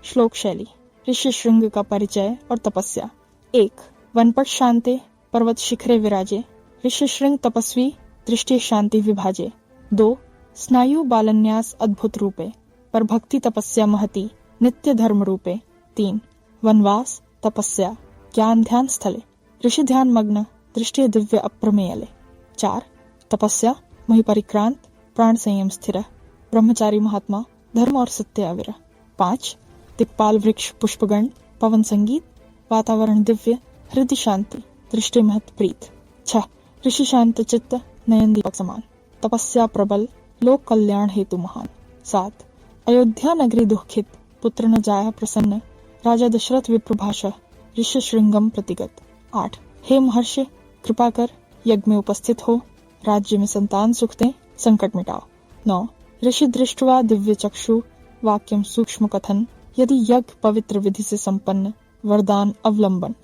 श्लोक शैली। ऋषि शृंग का परिचय और तपस्या। 1. वनपट शांते पर्वत शिखरे विराजे, ऋषि शृंग तपस्वी दृष्टि शांति विभाजे। 2. स्नायु बालन्यास अद्भुत रूपे, पर भक्ति तपस्या महती नित्य धर्म रूपे। 3. वनवास तपस्या ज्ञान ध्यान स्थले, ऋषि ध्यान मग्न दृष्टि दिव्य अप्रमेयले। 4. तपस्या मही परिक्रांत प्राण संयम स्थिर, ब्रह्मचारी महात्मा धर्म और सत्य अविर। 5. दिक्पाल वृक्ष पुष्पगण पवन संगीत, वातावरण दिव्य हृदय शांति दृष्टि महत प्रीत। 6. ऋषि शांत चित्त नयन दीपक समान, तपस्या प्रबल लोक कल्याण हेतु महान। 7. अयोध्या नगरी दुखित पुत्र न जाया प्रसन्न, राजा दशरथ विप्रभाषा ऋषि श्रृंगम प्रतिगत। 8. हे महर्षि कृपा कर यज्ञ में उपस्थित हो, राज्य में संतान सुख दें संकट मिटाओ। 9. ऋषि दृष्टवा दिव्य चक्षु वाक्यम सूक्ष्म कथन, यदि यज्ञ पवित्र विधि से संपन्न वरदान अवलंबन।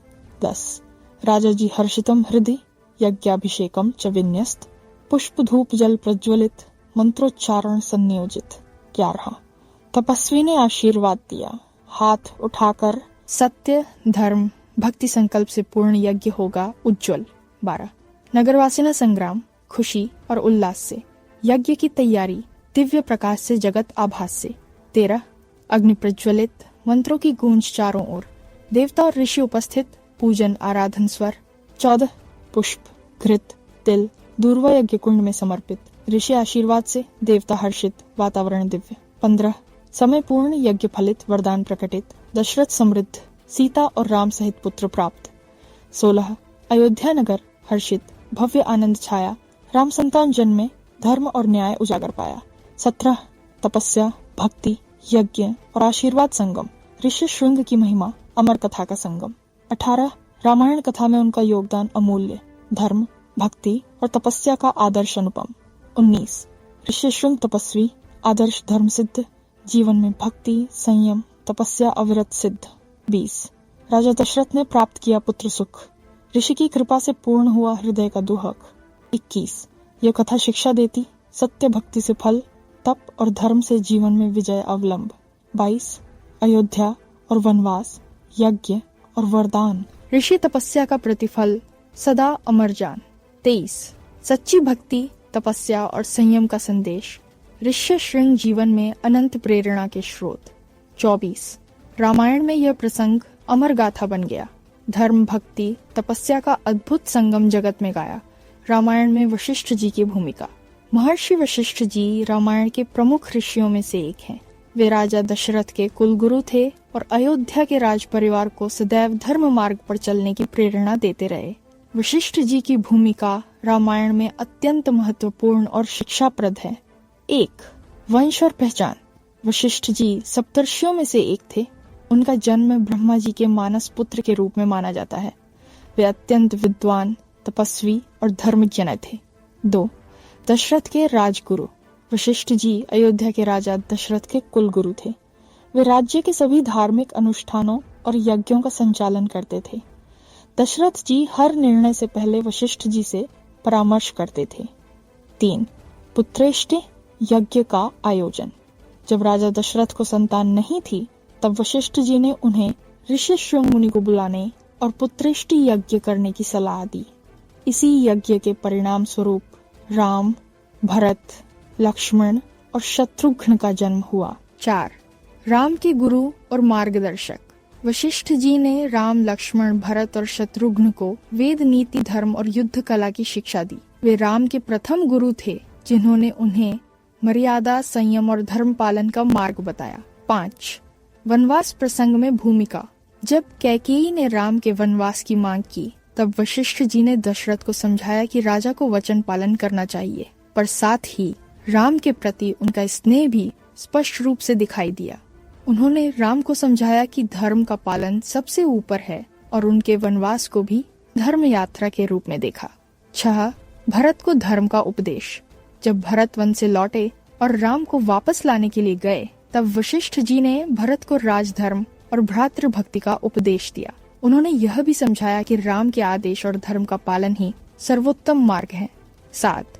10. राजा जी हर्षितम हृदय यज्ञाभिषेकम च विन्यस्त, पुष्प धूप जल प्रज्वलित मंत्रोच्चारण संयोजित। 11. तपस्वी ने आशीर्वाद दिया, हाथ उठाकर सत्य धर्म भक्ति संकल्प से पूर्ण यज्ञ होगा उज्जवल। 12. नगरवासी न संग्राम खुशी और उल्लास से, यज्ञ की तैयारी दिव्य प्रकाश से जगत आभास से। 13. अग्नि प्रज्वलित मंत्रों की गूंज चारों ओर, देवता और ऋषि उपस्थित पूजन आराधन स्वर। 14. पुष्प घृत तिल दूर्वा यज्ञ कुंड में समर्पित, ऋषि आशीर्वाद से देवता हर्षित वातावरण दिव्य। 15. समय पूर्ण यज्ञ फलित वरदान प्रकटित, दशरथ समृद्ध सीता और राम सहित पुत्र प्राप्त। 16. अयोध्या नगर हर्षित भव्य आनंद छाया, राम संतान जन्मे धर्म और न्याय उजागर पाया। 17. तपस्या भक्ति यज्ञ और आशीर्वाद संगम, ऋषि शृंग की महिमा अमर कथा का संगम। 18. रामायण कथा में उनका योगदान अमूल्य, धर्म भक्ति और तपस्या का आदर्श अनुपम। 19. ऋषि शृंग तपस्वी आदर्श धर्म सिद्ध, जीवन में भक्ति संयम तपस्या अविरत सिद्ध। 20. राजा दशरथ ने प्राप्त किया पुत्र सुख, ऋषि की कृपा से पूर्ण हुआ हृदय का दुहक। 21. यह कथा शिक्षा देती सत्य भक्ति से फल, तप और धर्म से जीवन में विजय अवलंब। 22. अयोध्या और वनवास यज्ञ और वरदान, ऋषि तपस्या का प्रतिफल सदा अमर जान। 23. सच्ची भक्ति तपस्या और संयम का संदेश, ऋषि शृंग जीवन में अनंत प्रेरणा के स्रोत। 24. रामायण में यह प्रसंग अमर गाथा बन गया, धर्म भक्ति तपस्या का अद्भुत संगम जगत में गाया। रामायण में वशिष्ठ जी की भूमिका। महर्षि वशिष्ठ जी रामायण के प्रमुख ऋषियों में से एक हैं। वे राजा दशरथ के कुलगुरु थे और अयोध्या के राज परिवार को सदैव धर्म मार्ग पर चलने की प्रेरणा देते रहे। वशिष्ठ जी की भूमिका रामायण में अत्यंत महत्वपूर्ण और शिक्षाप्रद है। 1. वंश और पहचान। वशिष्ठ जी सप्तर्षियों में से एक थे। उनका जन्म ब्रह्मा जी के मानस पुत्र के रूप में माना जाता है। वे अत्यंत विद्वान तपस्वी और धर्मज्ञ थे। 2. दशरथ के राजगुरु। वशिष्ठ जी अयोध्या के राजा दशरथ के कुलगुरु थे। वे राज्य के सभी धार्मिक अनुष्ठानों और यज्ञों का संचालन करते थे। दशरथ जी हर निर्णय से पहले वशिष्ठ जी से परामर्श करते थे। 3. पुत्रेष्टि यज्ञ का आयोजन। जब राजा दशरथ को संतान नहीं थी, तब वशिष्ठ जी ने उन्हें ऋषि शृंग मुनि को बुलाने और पुत्रेष्टि यज्ञ करने की सलाह दी। इसी यज्ञ के परिणाम स्वरूप राम भरत लक्ष्मण और शत्रुघ्न का जन्म हुआ। 4. राम के गुरु और मार्गदर्शक। वशिष्ठ जी ने राम लक्ष्मण भरत और शत्रुघ्न को वेद नीति धर्म और युद्ध कला की शिक्षा दी। वे राम के प्रथम गुरु थे, जिन्होंने उन्हें मर्यादा संयम और धर्म पालन का मार्ग बताया। 5. वनवास प्रसंग में भूमिका। जब कैकेयी ने राम के वनवास की मांग की, तब वशिष्ठ जी ने दशरथ को समझाया कि राजा को वचन पालन करना चाहिए, पर साथ ही राम के प्रति उनका स्नेह भी स्पष्ट रूप से दिखाई दिया। उन्होंने राम को समझाया कि धर्म का पालन सबसे ऊपर है और उनके वनवास को भी धर्म यात्रा के रूप में देखा। 6. भरत को धर्म का उपदेश। जब भरत वन से लौटे और राम को वापस लाने के लिए गए, तब वशिष्ठ जी ने भरत को राजधर्म और भ्रातृभक्ति का उपदेश दिया। उन्होंने यह भी समझाया कि राम के आदेश और धर्म का पालन ही सर्वोत्तम मार्ग है। 7.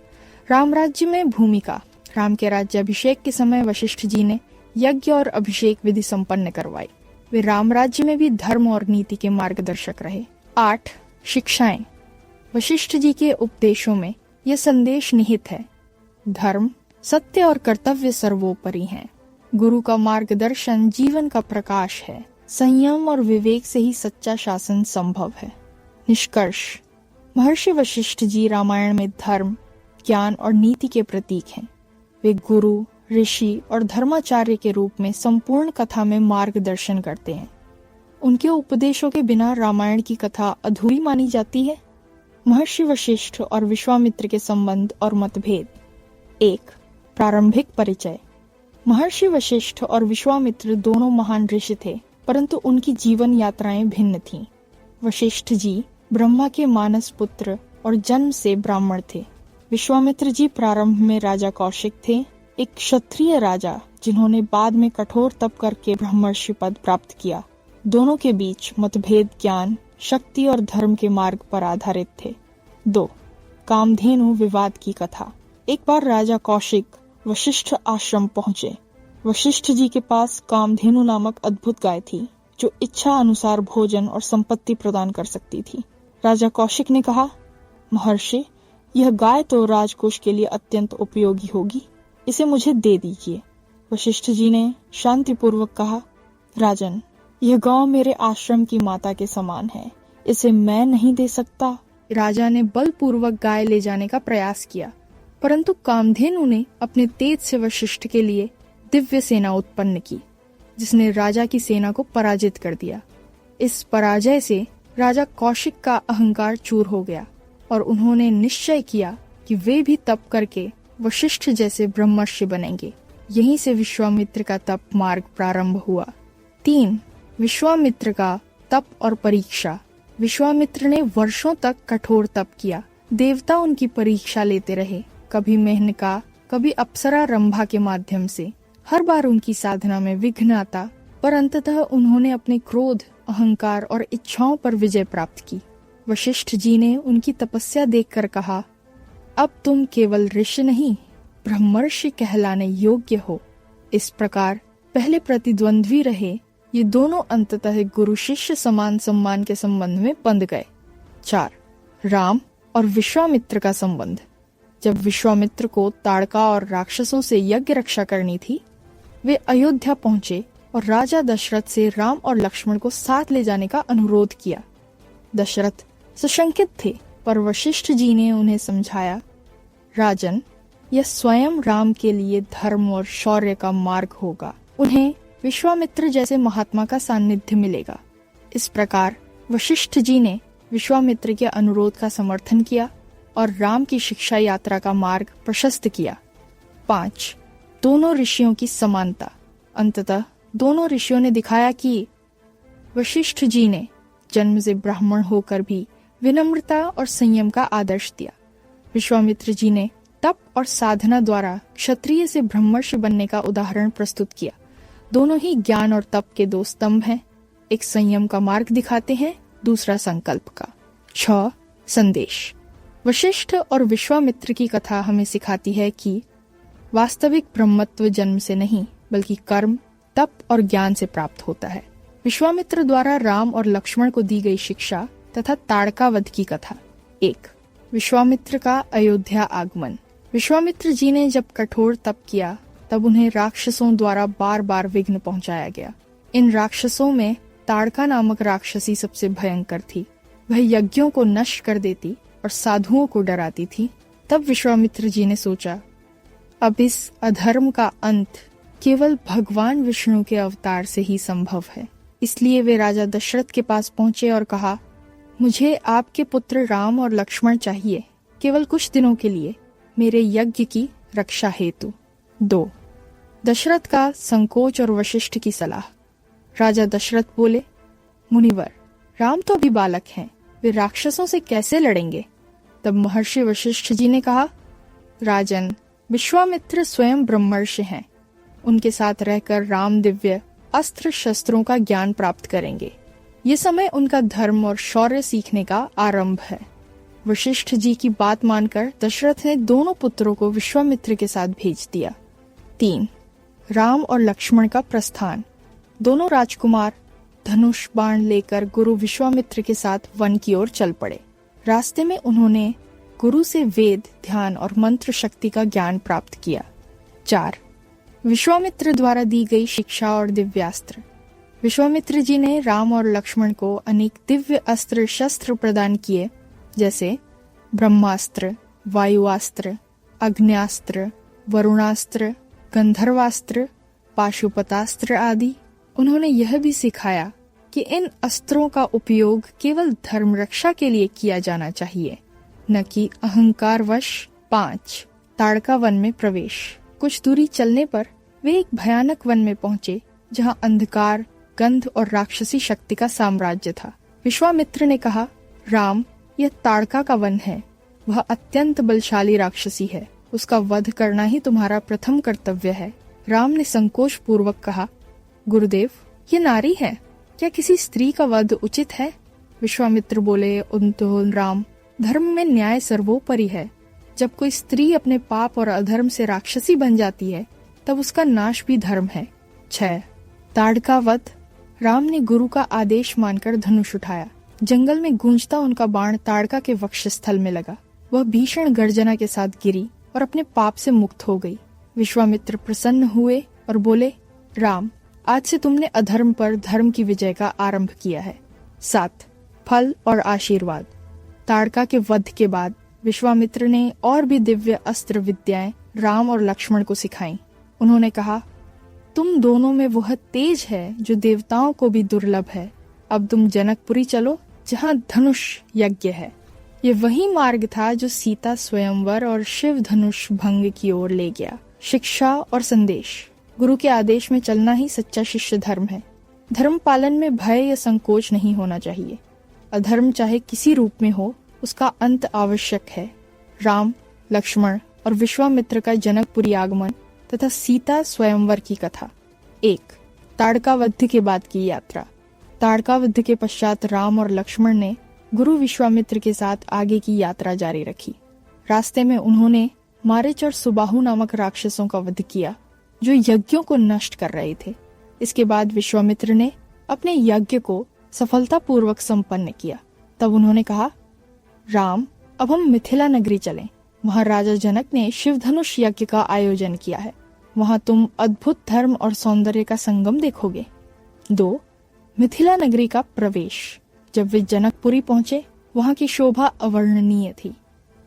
राम राज्य में भूमिका। राम के राज्याभिषेक के समय वशिष्ठ जी ने यज्ञ और अभिषेक विधि संपन्न करवाई। वे राम राज्य में भी धर्म और नीति के मार्गदर्शक रहे। 8. शिक्षाएं। वशिष्ठ जी के उपदेशों में यह संदेश निहित है, धर्म, सत्य और कर्तव्य सर्वोपरि हैं। गुरु का मार्गदर्शन जीवन का प्रकाश है। संयम और विवेक से ही सच्चा शासन संभव है। निष्कर्ष। महर्षि वशिष्ठ जी रामायण में धर्म, ज्ञान और नीति के प्रतीक हैं। वे गुरु, ऋषि और धर्माचार्य के रूप में संपूर्ण कथा में मार्गदर्शन करते हैं। उनके उपदेशों के बिना रामायण की कथा अधूरी मानी जाती है। महर्षि वशिष्ठ और विश्वामित्र के संबंध और मतभेद। 1. प्रारंभिक परिचय। महर्षि वशिष्ठ और विश्वामित्र दोनों महान ऋषि थे, परंतु उनकी जीवन यात्राएं भिन्न थीं। वशिष्ठ जी ब्रह्मा के मानस पुत्र और जन्म से ब्राह्मण थे। विश्वामित्र जी प्रारंभ में राजा कौशिक थे, एक क्षत्रिय राजा जिन्होंने बाद में कठोर तप करके ब्रह्मर्षि पद प्राप्त किया। दोनों के बीच मतभेद ज्ञान, शक्ति और धर्म के मार्ग पर आधारित थे। 2. कामधेनु विवाद की कथा। एक बार राजा कौशिक वशिष्ठ आश्रम पहुंचे। वशिष्ठ जी के पास कामधेनु नामक अद्भुत गाय थी, जो इच्छा अनुसार भोजन और संपत्ति प्रदान कर सकती थी। राजा कौशिक ने कहा, महर्षि, यह गाय तो राजकोष के लिए अत्यंत उपयोगी होगी, इसे मुझे दे दीजिए। वशिष्ठ जी ने शांतिपूर्वक कहा, राजन, यह गौ मेरे आश्रम की माता के समान है, इसे मैं नहीं दे सकता। राजा ने बलपूर्वक गाय ले जाने का प्रयास किया, परंतु कामधेनु ने अपने तेज से वशिष्ठ के लिए दिव्य सेना उत्पन्न की, जिसने राजा की सेना को पराजित कर दिया। इस पराजय से राजा कौशिक का अहंकार चूर हो गया और उन्होंने निश्चय किया कि वे भी तप करके वशिष्ठ जैसे ब्रह्मर्षि बनेंगे। यहीं से विश्वामित्र का तप मार्ग प्रारंभ हुआ। 3. विश्वामित्र का तप और परीक्षा। विश्वामित्र ने वर्षों तक कठोर तप किया। देवता उनकी परीक्षा लेते रहे, कभी मेनका, कभी अप्सरा रंभा के माध्यम से। हर बार उनकी साधना में विघ्न आता, पर अंततः उन्होंने अपने क्रोध, अहंकार और इच्छाओं पर विजय प्राप्त की। वशिष्ठ जी ने उनकी तपस्या देखकर कहा, अब तुम केवल ऋषि नहीं, ब्रह्मर्षि कहलाने योग्य हो। इस प्रकार पहले प्रतिद्वंद्वी रहे ये दोनों अंततः गुरु शिष्य समान सम्मान के संबंध में बंध गए। 4. राम और विश्वामित्र का संबंध। जब विश्वामित्र को ताड़का और राक्षसों से यज्ञ रक्षा करनी थी, वे अयोध्या पहुंचे और राजा दशरथ से राम और लक्ष्मण को साथ ले जाने का अनुरोध किया। दशरथ सशंकित थे, पर वशिष्ठ जी ने उन्हें समझाया, राजन, यह स्वयं राम के लिए धर्म और शौर्य का मार्ग होगा। उन्हें विश्वामित्र जैसे महात्मा का सानिध्य मिलेगा। इस प्रकार वशिष्ठ जी ने विश्वामित्र के अनुरोध का समर्थन किया और राम की शिक्षा यात्रा का मार्ग प्रशस्त किया। 5. दोनों ऋषियों की समानता। अंततः दोनों ऋषियों ने दिखाया कि वशिष्ठ जी ने जन्म से ब्राह्मण होकर भी विनम्रता और संयम का आदर्श दिया। विश्वामित्र जी ने तप और साधना द्वारा क्षत्रिय से ब्रह्मर्षि बनने का उदाहरण प्रस्तुत किया। दोनों ही ज्ञान और तप के दो स्तंभ हैं, एक संयम का मार्ग दिखाते हैं, दूसरा संकल्प का। 6. संदेश। वशिष्ठ और विश्वामित्र की कथा हमें सिखाती है कि वास्तविक ब्रह्मत्व जन्म से नहीं, बल्कि कर्म, तप और ज्ञान से प्राप्त होता है। विश्वामित्र द्वारा राम और लक्ष्मण को दी गई शिक्षा तथा ताड़का वध की कथा। 1. विश्वामित्र का अयोध्या आगमन। विश्वामित्र जी ने जब कठोर तप किया, तब उन्हें राक्षसों द्वारा बार बार विघ्न पहुंचाया गया। इन राक्षसों में ताड़का नामक राक्षसी सबसे भयंकर थी। वह यज्ञों को नष्ट कर देती और साधुओं को डराती थी। तब विश्वामित्र जी ने सोचा, अब इस अधर्म का अंत केवल भगवान विष्णु के अवतार से ही संभव है। इसलिए वे राजा दशरथ के पास पहुंचे और कहा, मुझे आपके पुत्र राम और लक्ष्मण चाहिए, केवल कुछ दिनों के लिए, मेरे यज्ञ की रक्षा हेतु। 2. दशरथ का संकोच और वशिष्ठ की सलाह। राजा दशरथ बोले, मुनिवर, राम तो अभी बालक हैं, वे राक्षसों से कैसे लड़ेंगे? तब महर्षि वशिष्ठ जी ने कहा, राजन, विश्वामित्र स्वयं ब्रह्मर्षि हैं, उनके साथ रहकर राम दिव्य अस्त्र शस्त्रों का ज्ञान प्राप्त करेंगे। ये समय उनका धर्म और शौर्य सीखने का आरंभ है। वशिष्ठ जी की बात मानकर दशरथ ने दोनों पुत्रों को विश्वामित्र के साथ भेज दिया। 3. राम और लक्ष्मण का प्रस्थान। दोनों राजकुमार धनुष बाण लेकर गुरु विश्वामित्र के साथ वन की ओर चल पड़े। रास्ते में उन्होंने गुरु से वेद, ध्यान और मंत्र शक्ति का ज्ञान प्राप्त किया। 4. विश्वामित्र द्वारा दी गई शिक्षा और दिव्यास्त्र। विश्वामित्र जी ने राम और लक्ष्मण को अनेक दिव्य अस्त्र शस्त्र प्रदान किए, जैसे ब्रह्मास्त्र, वायुआस्त्र, अग्न्यास्त्र, वरुणास्त्र, गंधर्वास्त्र, पाशुपतास्त्र आदि। उन्होंने यह भी सिखाया कि इन अस्त्रों का उपयोग केवल धर्म रक्षा के लिए किया जाना चाहिए, न कि अहंकारवश। 5. ताड़का वन में प्रवेश। कुछ दूरी चलने पर वे एक भयानक वन में पहुंचे, जहां अंधकार, गंध और राक्षसी शक्ति का साम्राज्य था। विश्वामित्र ने कहा, राम, यह ताड़का का वन है। वह अत्यंत बलशाली राक्षसी है। उसका वध करना ही तुम्हारा प्रथम कर्तव्य है। राम ने संकोच पूर्वक कहा, गुरुदेव, ये नारी है, क्या किसी स्त्री का वध उचित है? विश्वामित्र बोले, राम, धर्म में न्याय सर्वोपरि है। जब कोई स्त्री अपने पाप और अधर्म से राक्षसी बन जाती है, तब उसका नाश भी धर्म है। 6. ताड़का वध। राम ने गुरु का आदेश मानकर धनुष उठाया। जंगल में गूंजता उनका बाण ताड़का के वक्षस्थल में लगा। वह भीषण गर्जना के साथ गिरी और अपने पाप से मुक्त हो गई। विश्वामित्र प्रसन्न हुए और बोले, राम, आज से तुमने अधर्म पर धर्म की विजय का आरंभ किया है। 7. फल और आशीर्वाद। ताड़का के वध के बाद विश्वामित्र ने और भी दिव्य अस्त्र विद्याएं राम और लक्ष्मण को सिखाई। उन्होंने कहा, तुम दोनों में वह तेज है जो देवताओं को भी दुर्लभ है। अब तुम जनकपुरी चलो, जहाँ धनुष यज्ञ है। ये वही मार्ग था जो सीता स्वयंवर और शिव धनुष भंग की ओर ले गया। शिक्षा और संदेश। गुरु के आदेश में चलना ही सच्चा शिष्य धर्म है। धर्म पालन में भय या संकोच नहीं होना चाहिए। अधर्म चाहे किसी रूप में हो, उसका अंत आवश्यक है। राम, लक्ष्मण और विश्वामित्र का जनकपुरी आगमन तथा सीता स्वयंवर की कथा। 1. ताड़कावध के बाद की यात्रा। ताड़कावध के पश्चात राम और लक्ष्मण ने गुरु विश्वामित्र के साथ आगे की यात्रा जारी रखी। रास्ते में उन्होंने मारीच और सुबाहु नामक राक्षसों का वध किया, जो यज्ञों को नष्ट कर रहे थे। इसके बाद विश्वामित्र ने अपने यज्ञ को सफलतापूर्वक संपन्न किया। तब उन्होंने कहा, राम, अब हम मिथिला नगरी चलें। वहाँ राजा जनक ने शिव धनुष यज्ञ का आयोजन किया है। वहाँ तुम अद्भुत धर्म और सौंदर्य का संगम देखोगे। 2. मिथिला नगरी का प्रवेश। जब वे जनकपुरी पहुंचे, वहाँ की शोभा अवर्णनीय थी।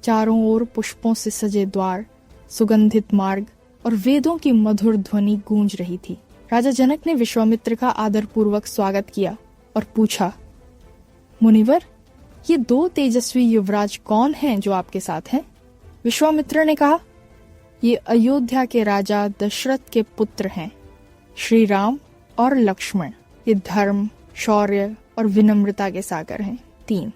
चारों ओर पुष्पों से सजे द्वार, सुगंधित मार्ग और वेदों की मधुर ध्वनि गूंज रही थी। राजा जनक ने विश्वामित्र का आदरपूर्वक स्वागत किया और पूछा, मुनिवर, ये 2 तेजस्वी युवराज कौन हैं जो आपके साथ हैं? विश्वामित्र ने कहा, ये अयोध्या के राजा दशरथ के पुत्र हैं, श्री राम और लक्ष्मण। ये धर्म, शौर्य और विनम्रता के सागर हैं। 3.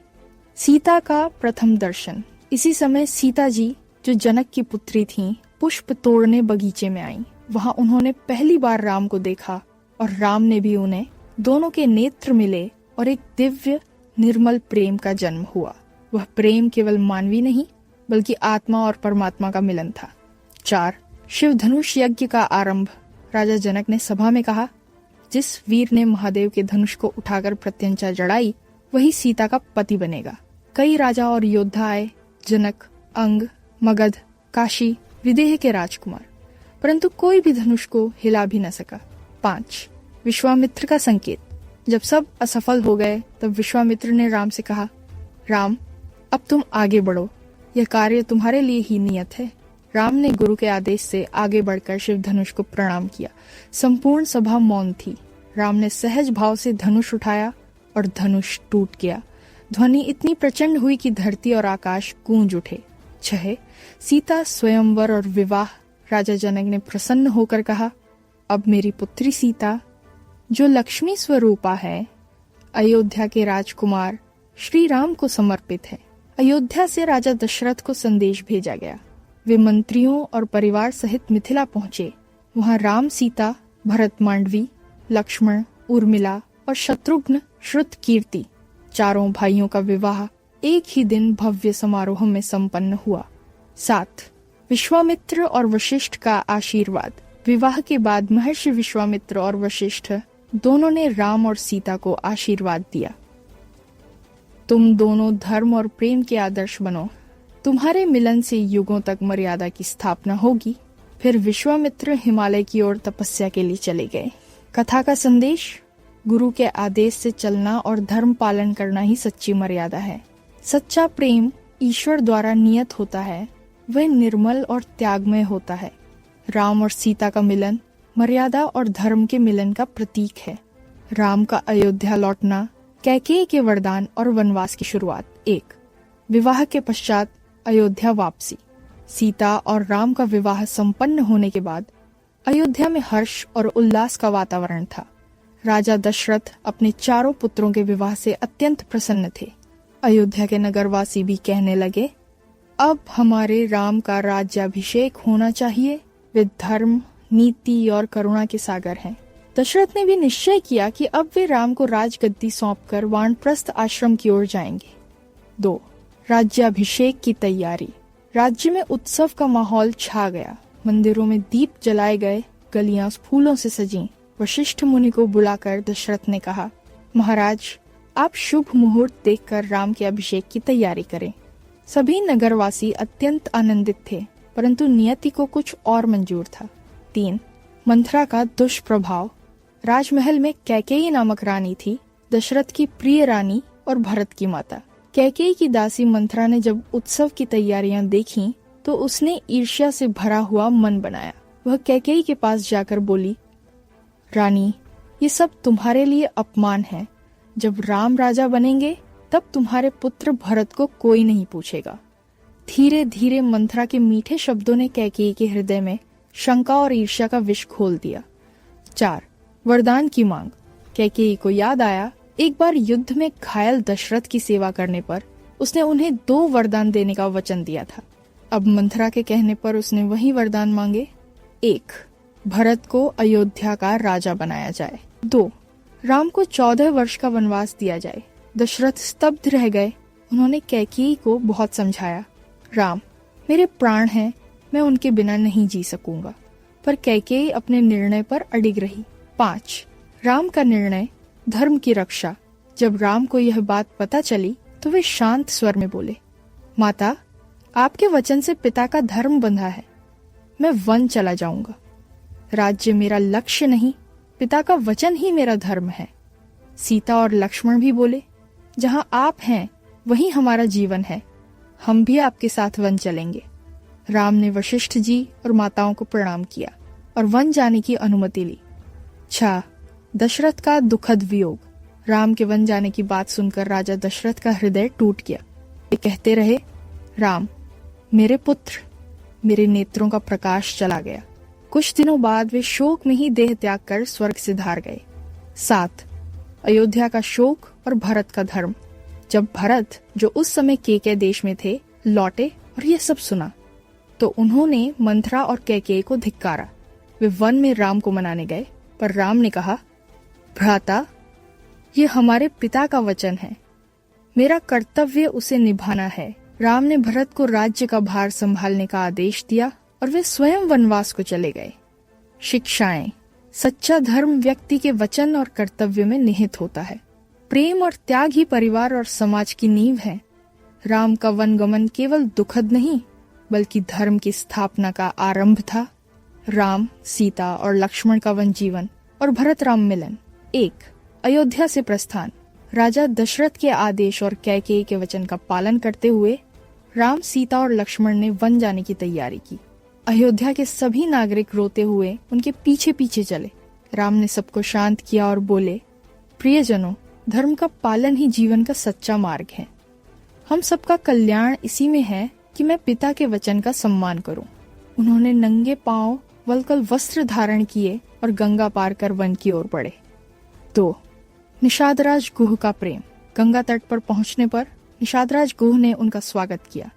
सीता का प्रथम दर्शन। इसी समय सीता जी, जो जनक की पुत्री थीं, पुष्प तोड़ने बगीचे में आईं। वहां उन्होंने पहली बार राम को देखा और राम ने भी उन्हें। दोनों के नेत्र मिले और एक दिव्य निर्मल प्रेम का जन्म हुआ। वह प्रेम केवल मानवी नहीं, बल्कि आत्मा और परमात्मा का मिलन था। 4. शिव धनुष यज्ञ का आरंभ। राजा जनक ने सभा में कहा, जिस वीर ने महादेव के धनुष को उठाकर प्रत्यंचा जड़ाई, वही सीता का पति बनेगा। कई राजा और योद्धा आए, जनक, अंग, मगध, काशी, विदेह के राजकुमार, परंतु कोई भी धनुष को हिला भी न सका। 5. विश्वामित्र का संकेत। जब सब असफल हो गए, तब विश्वामित्र ने राम से कहा, राम, अब तुम आगे बढ़ो, यह कार्य तुम्हारे लिए ही नियत है। राम ने गुरु के आदेश से आगे बढ़कर शिव धनुष को प्रणाम किया। संपूर्ण सभा मौन थी। राम ने सहज भाव से धनुष उठाया और धनुष टूट गया। ध्वनि इतनी प्रचंड हुई कि धरती और आकाश गूंज उठे। 6. सीता स्वयंवर और विवाह। राजा जनक ने प्रसन्न होकर कहा, अब मेरी पुत्री सीता, जो लक्ष्मी स्वरूपा है, अयोध्या के राजकुमार श्री राम को समर्पित है। अयोध्या से राजा दशरथ को संदेश भेजा गया। वे मंत्रियों और परिवार सहित मिथिला पहुंचे। वहां राम, सीता, भरत, मांडवी, लक्ष्मण, उर्मिला और शत्रुघ्न, श्रुत, कीर्ति, चारों भाइयों का विवाह एक ही दिन भव्य समारोह में संपन्न हुआ। 7. विश्वामित्र और वशिष्ठ का आशीर्वाद। विवाह के बाद महर्षि विश्वामित्र और वशिष्ठ दोनों ने राम और सीता को आशीर्वाद दिया। तुम दोनों धर्म और प्रेम के आदर्श बनो। तुम्हारे मिलन से युगों तक मर्यादा की स्थापना होगी। फिर विश्वामित्र हिमालय की ओर तपस्या के लिए चले गए। कथा का संदेश: गुरु के आदेश से चलना और धर्म पालन करना ही सच्ची मर्यादा है। सच्चा प्रेम ईश्वर द्वारा नियत होता है, वह निर्मल और त्यागमय होता है। राम और सीता का मिलन मर्यादा और धर्म के मिलन का प्रतीक है। राम का अयोध्या लौटना, कैकेयी के वरदान और वनवास की शुरुआत। 1. विवाह के पश्चात अयोध्या वापसी। सीता और राम का विवाह संपन्न होने के बाद अयोध्या में हर्ष और उल्लास का वातावरण था। राजा दशरथ अपने चारों पुत्रों के विवाह से अत्यंत प्रसन्न थे। अयोध्या के नगरवासी भी कहने लगे, अब हमारे राम का राज्याभिषेक होना चाहिए। वे धर्म, नीति और करुणा के सागर हैं। दशरथ ने भी निश्चय किया कि अब वे राम को राजगद्दी सौंपकर वानप्रस्थ आश्रम की ओर जाएंगे। 2. राज्याभिषेक की तैयारी। राज्य में उत्सव का माहौल छा गया। मंदिरों में दीप जलाए गए, गलियां फूलों से सजीं। वशिष्ठ मुनि को बुलाकर दशरथ ने कहा, महाराज, आप शुभ मुहूर्त देखकर राम के अभिषेक की तैयारी करें। सभी नगरवासी अत्यंत आनंदित थे, परंतु नियति को कुछ और मंजूर था। 3. मंथरा का दुष्प्रभाव। राजमहल में कैकेयी नामक रानी थी, दशरथ की प्रिय रानी और भरत की माता। कैकेयी की दासी मंथरा ने जब उत्सव की तैयारियां देखीं, तो उसने ईर्ष्या से भरा हुआ मन बनाया। वह कैकेयी के पास जाकर बोली, रानी, ये सब तुम्हारे लिए अपमान है। जब राम राजा बनेंगे तब तुम्हारे पुत्र भरत को कोई नहीं पूछेगा। धीरे धीरे मंथरा के मीठे शब्दों ने कैकेयी के हृदय में शंका और ईर्ष्या का विष खोल दिया। 4. वरदान की मांग। कैकेयी को याद आया, एक बार युद्ध में घायल दशरथ की सेवा करने पर उसने उन्हें 2 वरदान देने का वचन दिया था। अब मंथरा के कहने पर उसने वही वरदान मांगे। 1. भरत को अयोध्या का राजा बनाया जाए। 2. राम को 14 वर्ष का वनवास दिया जाए। दशरथ स्तब्ध रह गए। उन्होंने कैकेयी को बहुत समझाया, राम, मेरे प्राण हैं, मैं उनके बिना नहीं जी सकूंगा। पर कैकेयी अपने निर्णय पर अडिग रही। 5. राम का निर्णय, धर्म की रक्षा। जब राम को यह बात पता चली तो वे शांत स्वर में बोले, माता, आपके वचन से पिता का धर्म बंधा है। मैं वन चला जाऊंगा। राज्य मेरा लक्ष्य नहीं, पिता का वचन ही मेरा धर्म है। सीता और लक्ष्मण भी बोले, जहां आप हैं वहीं हमारा जीवन है, हम भी आपके साथ वन चलेंगे। राम ने वशिष्ठ जी और माताओं को प्रणाम किया और वन जाने की अनुमति ली। 6. दशरथ का दुखद वियोग। राम के वन जाने की बात सुनकर राजा दशरथ का हृदय टूट गया। वे कहते रहे, राम, मेरे पुत्र, मेरे नेत्रों का प्रकाश चला गया। कुछ दिनों बाद वे शोक में ही देह त्याग कर स्वर्ग से धार गए। 7. अयोध्या का शोक और भरत का धर्म। जब भरत, जो उस समय केकय देश में थे, लौटे और ये सब सुना, तो उन्होंने मंथरा और कैकेयी को धिक्कारा। वे वन में राम को मनाने गए, पर राम ने कहा, भ्राता, ये हमारे पिता का वचन है, मेरा कर्तव्य उसे निभाना है। राम ने भरत को राज्य का भार संभालने का आदेश दिया और वे स्वयं वनवास को चले गए। शिक्षाएं। सच्चा धर्म व्यक्ति के वचन और कर्तव्य में निहित होता है। प्रेम और त्याग ही परिवार और समाज की नींव है। राम का वनगमन केवल दुखद नहीं, बल्कि धर्म की स्थापना का आरंभ था। राम, सीता और लक्ष्मण का वन जीवन और भरत राम मिलन। 1. अयोध्या से प्रस्थान। राजा दशरथ के आदेश और कैकेयी के वचन का पालन करते हुए राम, सीता और लक्ष्मण ने वन जाने की तैयारी की। अयोध्या के सभी नागरिक रोते हुए उनके पीछे पीछे चले। राम ने सबको शांत किया और बोले, प्रियजनों, धर्म का पालन ही जीवन का सच्चा मार्ग है। हम सबका कल्याण इसी में है कि मैं पिता के वचन का सम्मान करूं। उन्होंने नंगे पांव वल्कल वस्त्र धारण किए और गंगा पार कर वन की ओर बढ़े। 2. निषादराज गुह का प्रेम। गंगा तट पर पहुंचने पर निषादराज गुह ने उनका स्वागत किया।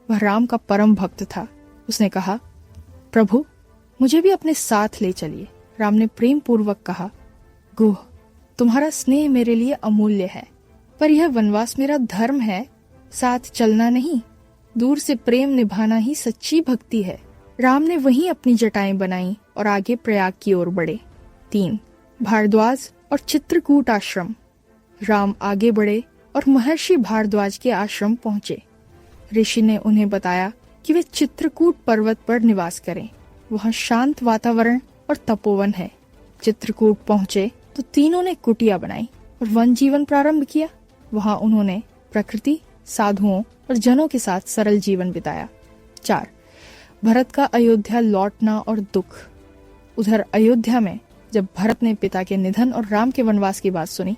वह राम का परम भक्त था। उसने कहा, प्रभु, मुझे भी अपने साथ ले चलिए। राम ने प्रेम पूर्वक कहा, गुह, तुम्हारा स्नेह मेरे लिए अमूल्य है, पर यह वनवास मेरा धर्म है, साथ चलना नहीं। दूर से प्रेम निभाना ही सच्ची भक्ति है। राम ने वहीं अपनी जटाएं बनाई और आगे प्रयाग की ओर बढ़े। 3. भारद्वाज और चित्रकूट आश्रम। राम आगे बढ़े और महर्षि भारद्वाज के आश्रम पहुंचे। ऋषि ने उन्हें बताया कि वे चित्रकूट पर्वत पर निवास करें। वहां शांत वातावरण और तपोवन है। चित्रकूट पहुंचे तो तीनों ने कुटिया बनाई और वन जीवन प्रारंभ किया। वहां उन्होंने प्रकृति, साधुओं और जनों के साथ सरल जीवन बिताया। 4. भरत का अयोध्या लौटना और दुख। उधर अयोध्या में जब भरत ने पिता के निधन और राम के वनवास की बात सुनी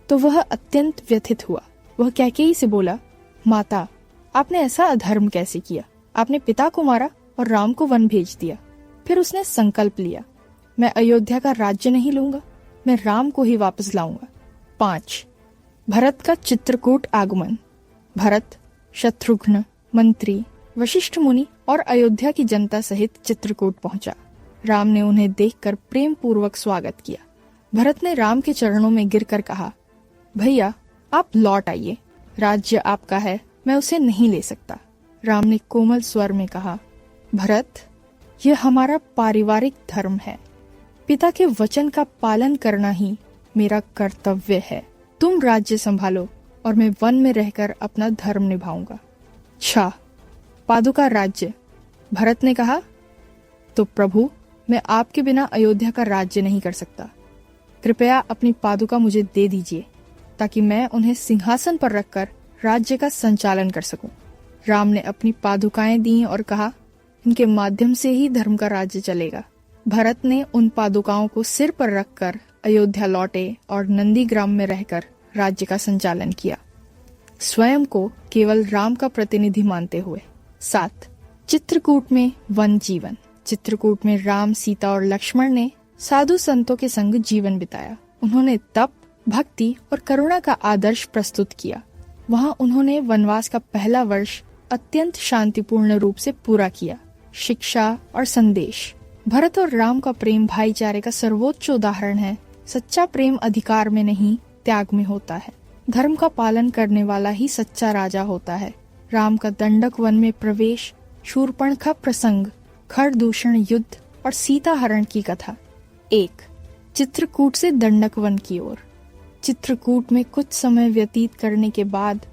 तो वह अत्यंत व्यथित हुआ। वह कैकेयी से बोला, माता, आपने ऐसा अधर्म कैसे किया? आपने पिता को मारा और राम को वन भेज दिया। फिर उसने संकल्प लिया, मैं अयोध्या का राज्य नहीं लूंगा, मैं राम को ही वापस लाऊंगा। 5. भरत का चित्रकूट आगमन। भरत, शत्रुघ्न, मंत्री, वशिष्ठ मुनि और अयोध्या की जनता सहित चित्रकूट पहुंचा। राम ने उन्हें देखकर प्रेम पूर्वक स्वागत किया। भरत ने राम के चरणों में गिरकर कहा, भैया, आप लौट आइए, राज्य आपका है, मैं उसे नहीं ले सकता। राम ने कोमल स्वर में कहा, भरत, यह हमारा पारिवारिक धर्म है। पिता के वचन का पालन करना ही मेरा कर्तव्य है। तुम राज्य संभालो और मैं वन में रहकर अपना धर्म निभाऊंगा। 6. पादुका राज्य। भरत ने कहा, तो प्रभु, मैं आपके बिना अयोध्या का राज्य नहीं कर सकता। कृपया अपनी पादुका मुझे दे दीजिए ताकि मैं उन्हें सिंहासन पर रखकर राज्य का संचालन कर सकूं। राम ने अपनी पादुकाएं दी और कहा, इनके माध्यम से ही धर्म का राज्य चलेगा। भरत ने उन पादुकाओं को सिर पर रखकर अयोध्या लौटे और नंदीग्राम में रहकर राज्य का संचालन किया, स्वयं को केवल राम का प्रतिनिधि मानते हुए। 7. चित्रकूट में वन जीवन। चित्रकूट में राम, सीता और लक्ष्मण ने साधु संतों के संग जीवन बिताया। उन्होंने तप, भक्ति और करुणा का आदर्श प्रस्तुत किया। वहां उन्होंने वनवास का पहला वर्ष अत्यंत शांतिपूर्ण रूप से पूरा किया। शिक्षा और संदेश। भरत और राम का प्रेम भाईचारे का सर्वोच्च उदाहरण है। सच्चा प्रेम अधिकार में नहीं, त्याग में होता है। धर्म का पालन करने वाला ही सच्चा राजा होता है। राम का दंडक वन में प्रवेश, शूर्पणखा प्रसंग, खरदूषण युद्ध और सीता हरण की कथा। 1. चित्रकूट से दंडक वन की ओर। चित्रकूट में कुछ समय व्यतीत करने के बाद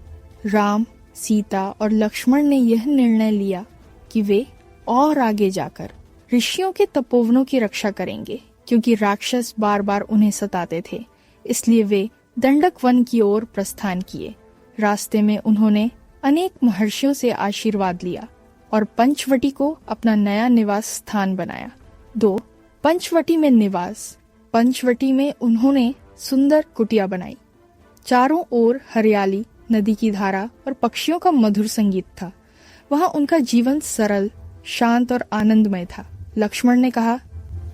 राम, सीता और लक्ष्मण ने यह निर्णय लिया कि वे और आगे जाकर ऋषियों के तपोवनों की रक्षा करेंगे, क्योंकि राक्षस बार बार उन्हें सताते थे। इसलिए वे दंडक वन की ओर प्रस्थान किए। रास्ते में उन्होंने अनेक महर्षियों से आशीर्वाद लिया और पंचवटी को अपना नया निवास स्थान बनाया। 2. पंचवटी में निवास। पंचवटी में उन्होंने सुंदर कुटिया बनाई। चारों ओर हरियाली, नदी की धारा और पक्षियों का मधुर संगीत था। वहां उनका जीवन सरल, शांत और आनंदमय था। लक्ष्मण ने कहा,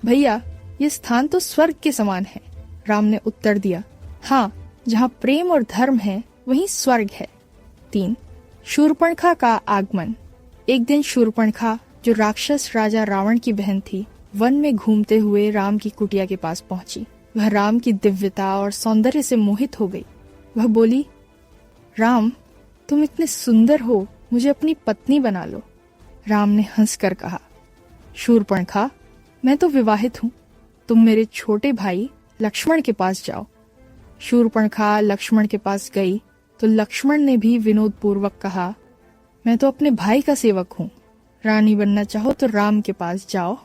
भैया, ये स्थान तो स्वर्ग के समान है। राम ने उत्तर दिया, हाँ, जहाँ प्रेम और धर्म है वहीं स्वर्ग है। 3. शूर्पणखा का आगमन। एक दिन शूर्पणखा, जो राक्षस राजा रावण की बहन थी, वन में घूमते हुए राम की कुटिया के पास पहुंची। वह राम की दिव्यता और सौंदर्य से मोहित हो गई। वह बोली, राम, तुम इतने सुंदर हो, मुझे अपनी पत्नी बना लो। राम ने हंसकर कहा, शूर्पणखा, मैं तो विवाहित हूँ, तुम मेरे छोटे भाई लक्ष्मण के पास जाओ। शूर्पणखा लक्ष्मण के पास गई तो लक्ष्मण ने भी विनोद पूर्वक कहा, मैं तो अपने भाई का सेवक हूँ, रानी बनना चाहो तो राम के पास जाओ।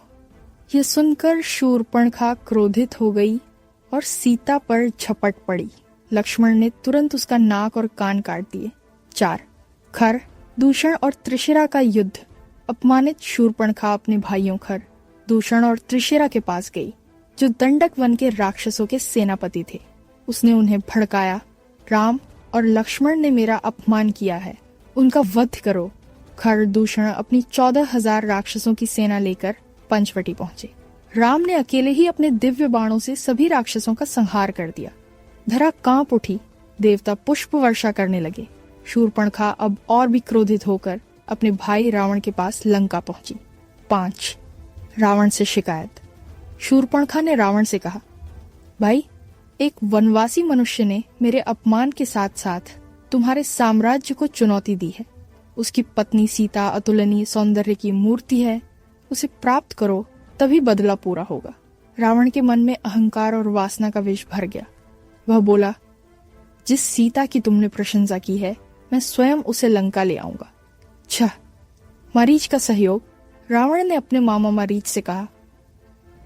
यह सुनकर शूर्पणखा क्रोधित हो गई और सीता पर झपट पड़ी। लक्ष्मण ने तुरंत उसका नाक और कान काट दिए। 4. खर, दूषण और त्रिशिरा का युद्ध। अपमानित शूर्पणखा अपने भाइयों खर, दूषण और त्रिशिरा के पास गई, जो दंडक वन के राक्षसों के सेनापति थे। उसने उन्हें भड़काया, राम और लक्ष्मण ने मेरा अपमान किया है, उनका वध करो। खर, दूषण अपनी 14,000 राक्षसों की सेना लेकर पंचवटी पहुंचे। राम ने अकेले ही अपने दिव्य बाणों से सभी राक्षसों का संहार कर दिया। धरा कांप उठी, देवता पुष्प वर्षा करने लगे। शूर्पणखा अब और भी क्रोधित होकर अपने भाई रावण के पास लंका पहुंची। 5. रावण से शिकायत। शूर्पणखा ने रावण से कहा, भाई, एक वनवासी मनुष्य ने मेरे अपमान के साथ साथ तुम्हारे साम्राज्य को चुनौती दी है। उसकी पत्नी सीता अतुलनीय सौंदर्य की मूर्ति है, उसे प्राप्त करो, तभी बदला पूरा होगा। रावण के मन में अहंकार और वासना का विष भर गया। वह बोला, जिस सीता की तुमने प्रशंसा की है, मैं स्वयं उसे लंका ले आऊंगा। छह, मारीच का सहयोग। रावण ने अपने मामा मारीच से कहा,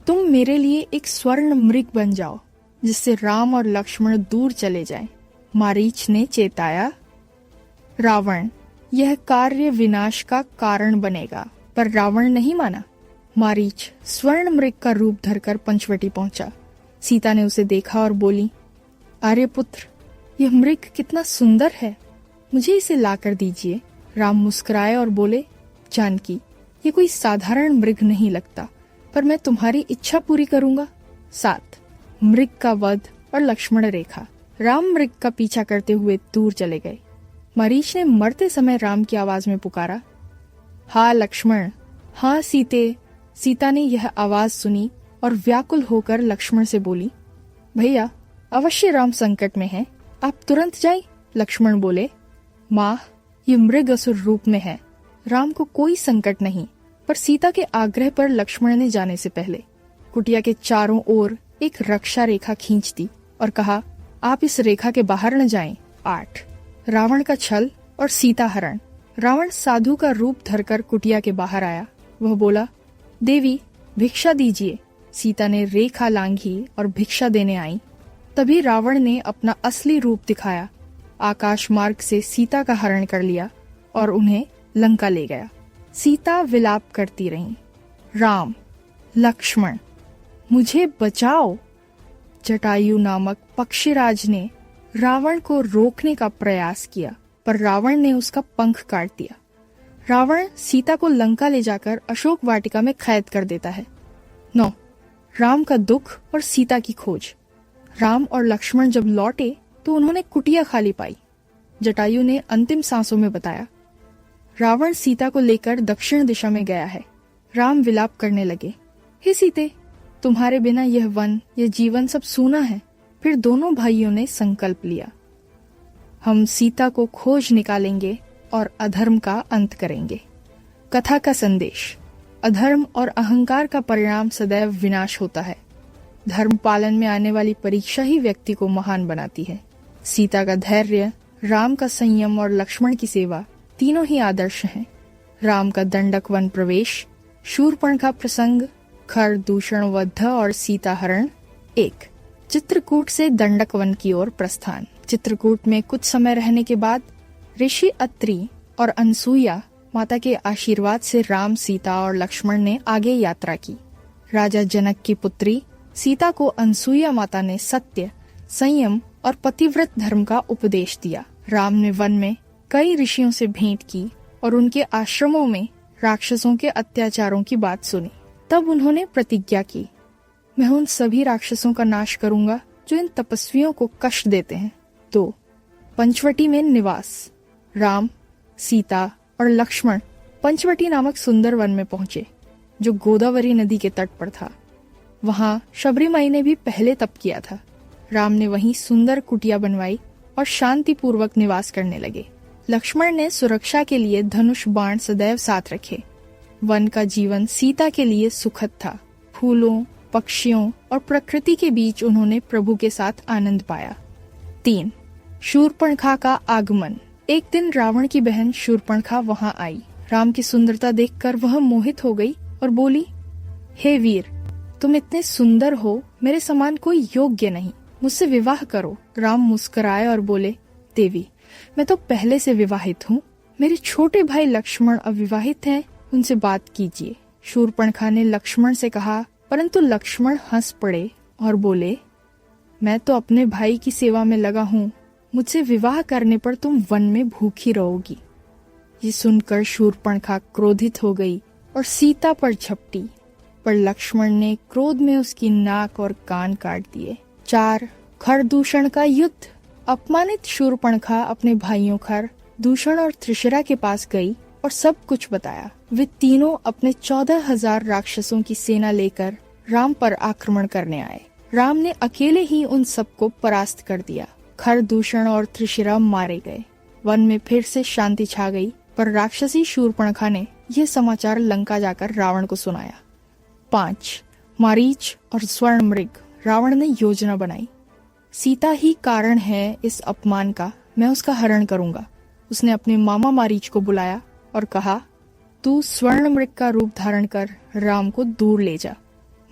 तुम मेरे लिए एक स्वर्ण मृग बन जाओ, जिससे राम और लक्ष्मण दूर चले जाएं। मारीच ने चेताया, रावण, यह कार्य विनाश का कारण बनेगा। पर रावण नहीं माना। मारीच स्वर्ण मृग का रूप धरकर पंचवटी पहुंचा। सीता ने उसे देखा और बोली, आर्यपुत्र, यह मृग कितना सुंदर है, मुझे इसे लाकर दीजिए। राम मुस्कुराए और बोले, जानकी, ये कोई साधारण मृग नहीं लगता, पर मैं तुम्हारी इच्छा पूरी करूंगा। 7, मृग का वध और लक्ष्मण रेखा। राम मृग का पीछा करते हुए दूर चले गए। मरीच ने मरते समय राम की आवाज में पुकारा, हाँ लक्ष्मण, हाँ सीते। सीता ने यह आवाज सुनी और व्याकुल होकर लक्ष्मण से बोली, भैया, अवश्य राम संकट में है, आप तुरंत जाएं। लक्ष्मण बोले, माँ, ये मृग असुर रूप में है, राम को कोई संकट नहीं। पर सीता के आग्रह पर लक्ष्मण ने जाने से पहले कुटिया के चारों ओर एक रक्षा रेखा खींच दी और कहा, आप इस रेखा के बाहर न जाएं। 8, रावण का छल और सीता हरण। रावण साधु का रूप धरकर कुटिया के बाहर आया। वह बोला, देवी, भिक्षा दीजिए। सीता ने रेखा लांघी और भिक्षा देने आई। तभी रावण ने अपना असली रूप दिखाया, आकाश मार्ग से सीता का हरण कर लिया और उन्हें लंका ले गया। सीता विलाप करती रही, राम, लक्ष्मण, मुझे बचाओ। जटायु नामक पक्षीराज ने रावण को रोकने का प्रयास किया, पर रावण ने उसका पंख काट दिया। रावण सीता को लंका ले जाकर अशोक वाटिका में कैद कर देता है। 9, राम का दुख और सीता की खोज। राम और लक्ष्मण जब लौटे तो उन्होंने कुटिया खाली पाई। जटायु ने अंतिम सांसों में बताया, रावण सीता को लेकर दक्षिण दिशा में गया है। राम विलाप करने लगे, हे सीते, तुम्हारे बिना यह वन, यह जीवन सब सूना है। फिर दोनों भाइयों ने संकल्प लिया, हम सीता को खोज निकालेंगे और अधर्म का अंत करेंगे। कथा का संदेश, अधर्म और अहंकार का परिणाम सदैव विनाश होता है। धर्म पालन में आने वाली परीक्षा ही व्यक्ति को महान बनाती है। सीता का धैर्य, राम का संयम और लक्ष्मण की सेवा तीनों ही आदर्श हैं। राम का दंडक वन प्रवेश, शूर्पणखा प्रसंग, खर दूषण वध और सीता हरण। 1, चित्रकूट से दंडक वन की ओर प्रस्थान। चित्रकूट में कुछ समय रहने के बाद ऋषि अत्रि और अनसुईया माता के आशीर्वाद से राम, सीता और लक्ष्मण ने आगे यात्रा की। राजा जनक की पुत्री सीता को अनसुईया माता ने सत्य, संयम और पतिव्रत धर्म का उपदेश दिया। राम ने वन में कई ऋषियों से भेंट की और उनके आश्रमों में राक्षसों के अत्याचारों की बात सुनी। तब उन्होंने प्रतिज्ञा की, मैं उन सभी राक्षसों का नाश करूंगा जो इन तपस्वियों को कष्ट देते हैं। 2, पंचवटी में निवास। राम, सीता और लक्ष्मण पंचवटी नामक सुंदर वन में पहुंचे, जो गोदावरी नदी के तट पर था। वहां शबरीमाई ने भी पहले तप किया था। राम ने वहीं सुंदर कुटिया बनवाई और शांति पूर्वक निवास करने लगे। लक्ष्मण ने सुरक्षा के लिए धनुष बाण सदैव साथ रखे। वन का जीवन सीता के लिए सुखद था। फूलों, पक्षियों और प्रकृति के बीच उन्होंने प्रभु के साथ आनंद पाया। 3, शूर्पणखा का आगमन। एक दिन रावण की बहन शूर्पणखा वहां आई। राम की सुंदरता देखकर वह मोहित हो गई और बोली, हे वीर, तुम इतने सुंदर हो, मेरे समान कोई योग्य नहीं, मुझसे विवाह करो। राम मुस्कुराए और बोले, देवी, मैं तो पहले से विवाहित हूँ। मेरे छोटे भाई लक्ष्मण अविवाहित हैं, उनसे बात कीजिए। शूर्पणखा ने लक्ष्मण से कहा, परंतु लक्ष्मण हंस पड़े और बोले, मैं तो अपने भाई की सेवा में लगा हूँ, मुझसे विवाह करने पर तुम वन में भूखी रहोगी। ये सुनकर शूर्पणखा क्रोधित हो गई और सीता पर झपटी, पर लक्ष्मण ने क्रोध में उसकी नाक और कान काट दिए। 4, खरदूषण का युद्ध। अपमानित शूर्पणखा अपने भाइयों खर, दूषण और त्रिशिरा के पास गई और सब कुछ बताया। वे तीनों अपने 14,000 राक्षसों की सेना लेकर राम पर आक्रमण करने आए। राम ने अकेले ही उन सबको परास्त कर दिया। खर, दूषण और त्रिशिरा मारे गए। वन में फिर से शांति छा गई, पर राक्षसी शूर्पणखा ने यह समाचार लंका जाकर रावण को सुनाया। 5. मारीच और स्वर्ण मृग। रावण ने योजना बनाई, सीता ही कारण है इस अपमान का, मैं उसका हरण करूंगा। उसने अपने मामा मारीच को बुलाया और कहा, तू स्वर्ण मृग का रूप धारण कर राम को दूर ले जा।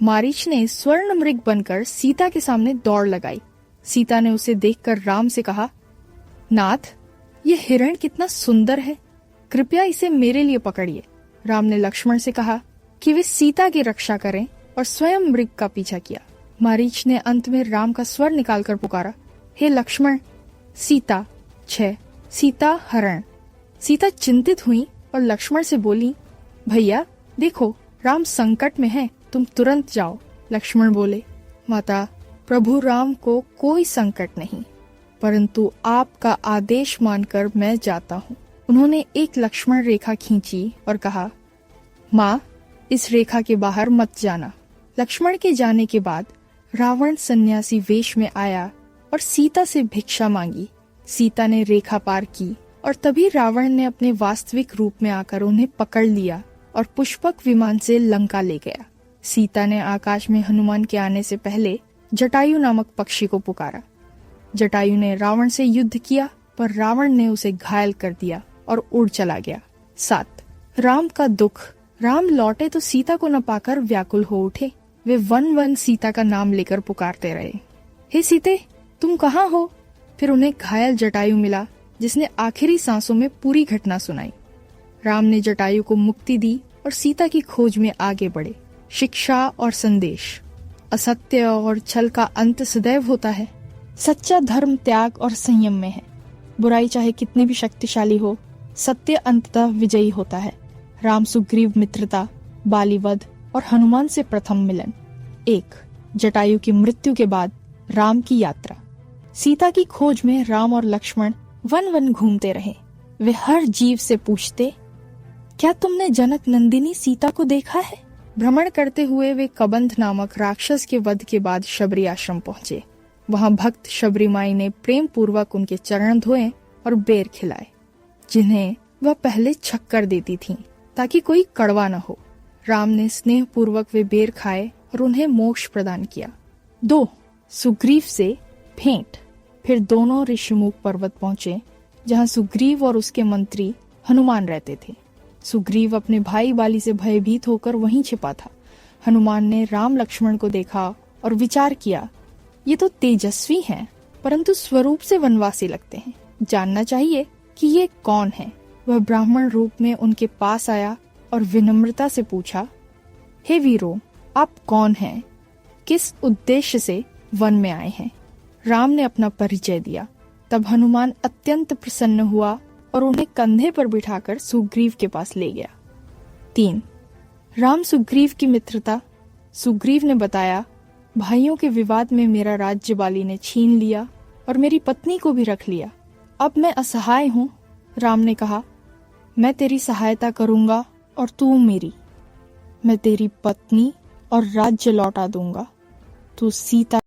मारीच ने स्वर्ण मृग बनकर सीता के सामने दौड़ लगाई। सीता ने उसे देखकर राम से कहा, नाथ, ये हिरण कितना सुंदर है, कृपया इसे मेरे लिए पकड़िए। राम ने लक्ष्मण से कहा कि वे सीता की रक्षा करें और स्वयं मृग का पीछा किया। मारीच ने अंत में राम का स्वर निकालकर पुकारा, हे लक्ष्मण, सीता। 6. सीता हरण। सीता चिंतित हुई और लक्ष्मण से बोली, भैया देखो, राम संकट में है, तुम तुरंत जाओ। लक्ष्मण बोले, माता, प्रभु राम को कोई संकट नहीं, परंतु आपका आदेश मानकर मैं जाता हूँ। उन्होंने एक लक्ष्मण रेखा खींची और कहा, माँ, इस रेखा के बाहर मत जाना। लक्ष्मण के जाने के बाद रावण सन्यासी वेश में आया और सीता से भिक्षा मांगी। सीता ने रेखा पार की और तभी रावण ने अपने वास्तविक रूप में आकर उन्हें पकड़ लिया और पुष्पक विमान से लंका ले गया। सीता ने आकाश में हनुमान के आने से पहले जटायु नामक पक्षी को पुकारा। जटायु ने रावण से युद्ध किया, पर रावण ने उसे घायल कर दिया और उड़ चला गया। 7. राम का दुख। राम लौटे तो सीता को न पाकर व्याकुल हो उठे। वे वन वन सीता का नाम लेकर पुकारते रहे, हे सीते, तुम कहाँ हो? फिर उन्हें घायल जटायु मिला, जिसने आखिरी सांसों में पूरी घटना सुनाई। राम ने जटायु को मुक्ति दी और सीता की खोज में आगे बढ़े। शिक्षा और संदेश। असत्य और छल का अंत सदैव होता है। सच्चा धर्म त्याग और संयम में है। बुराई चाहे कितनी भी शक्तिशाली हो, सत्य अंततः विजयी होता है। राम सुग्रीव मित्रता, बालीवध और हनुमान से प्रथम मिलन। 1. जटायु की मृत्यु के बाद राम की यात्रा। सीता की खोज में राम और लक्ष्मण वन वन घूमते रहे। वे हर जीव से पूछते, क्या तुमने जनक नंदिनी सीता को देखा है? भ्रमण करते हुए वे कबंध नामक राक्षस के वध के बाद शबरी आश्रम पहुंचे। वहां भक्त शबरी माई ने प्रेम पूर्वक उनके चरण धोए और बेर खिलाए, जिन्हें वह पहले छक्कर देती थीं, ताकि कोई कड़वा न हो। राम ने स्नेह पूर्वक वे बेर खाए और उन्हें मोक्ष प्रदान किया। 2. सुग्रीव से भेंट। फिर दोनों ऋषिमुख पर्वत पहुंचे, जहां सुग्रीव और उसके मंत्री हनुमान रहते थे। सुग्रीव अपने भाई बाली से भयभीत होकर वहीं छिपा था। हनुमान ने राम लक्ष्मण को देखा और विचार किया, ये तो तेजस्वी हैं, परंतु स्वरूप से वनवासी लगते हैं। जानना चाहिए कि ये कौन है। वह ब्राह्मण रूप में उनके पास आया और विनम्रता से पूछा, हे वीरों, आप कौन हैं? किस उद्देश्य से वन में आए हैं? राम ने अपना परिचय दिया। तब हनुमान अत्यंत प्रसन्न हुआ और उन्हें कंधे पर बिठाकर सुग्रीव के पास ले गया। 3. राम सुग्रीव की मित्रता। सुग्रीव ने बताया, भाइयों के विवाद में मेरा राज्य बाली ने छीन लिया और मेरी पत्नी को भी रख लिया। अब मैं असहाय हूँ। राम ने कहा, मैं तेरी सहायता करूंगा और तू मेरी। मैं तेरी पत्नी और राज्य लौटा दूंगा। तू सीता